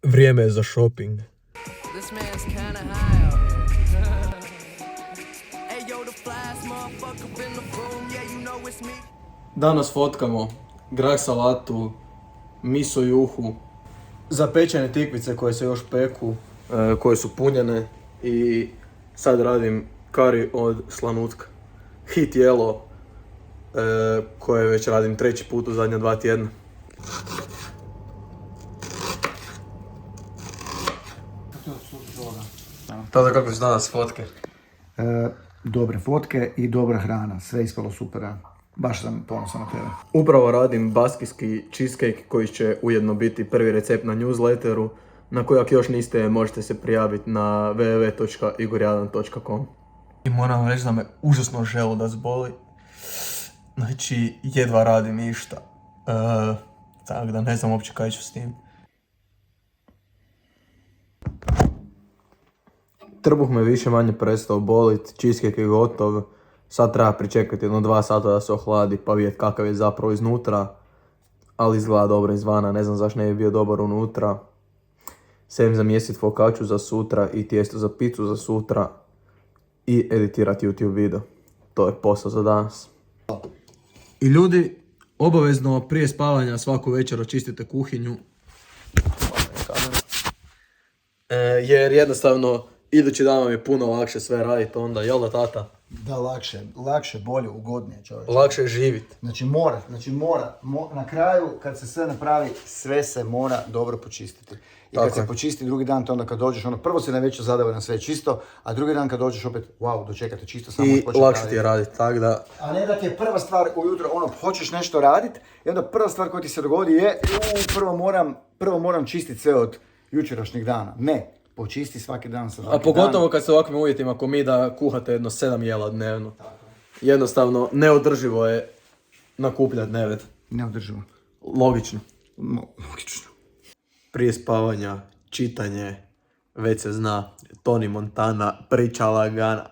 Vrijeme je za shopping. Danas fotkamo grah salatu, miso juhu, zapečene tikvice koje se još peku, koje su punjene i sad radim kari od slanutka. Hit jelo koje već radim 3. put u zadnja 2 tjedna. Tada kako su danas fotke? Dobre fotke i dobra hrana, sve ispalo super. Baš sam ponosan na tebe. Upravo radim baskijski cheesecake koji će ujedno biti prvi recept na newsletteru, na koji ako još niste možete se prijaviti na www.igorjadan.com. I moram vam reći da me užasno želudac boli. Znači, jedva radim išta. Tako da ne znam uopće kaj ću s tim. Trbuh me više manje prestao bolit, cheesecake je gotov. Sad treba pričekati 2 sata da se ohladi pa vidjeti kakav je zapravo iznutra. Ali izgleda dobro izvana, ne znam zašto ne bi bio dobar unutra. Sem zamjesiti focacciu za sutra i tijesto za pizzu za sutra. I editirati YouTube video. To je posao za danas. I ljudi, obavezno prije spavanja svaku večer očistite kuhinju. Jer jednostavno idući dan vam je puno lakše sve raditi onda, jel da tata? Da, lakše, bolje, ugodnije čovječe. Lakše živit. Znači mora, na kraju kad se sve napravi, sve se mora dobro počistiti. I kad se počisti drugi dan, to onda kad dođeš, prvo si najveće zadovoljan, sve je čisto, a drugi dan kad dođeš opet, wow, dočekate čisto, samo i lakše ti je raditi, tako da... A ne da ti je prva stvar ujutro, hoćeš nešto raditi, i onda prva stvar koja ti se dogodi je, prvo moram čistiti sve od jučerašnjeg dana. Ne. Počisti svaki dan sa svaki dan. A pogotovo kad se u ovakvim uvjetima ko mi da kuhate jedno 7 jela dnevno. Jednostavno, neodrživo je nakupljati nered. Neodrživo. Logično. Logično. Prije spavanja, čitanje, već se zna, Tony Montana, priča lagana.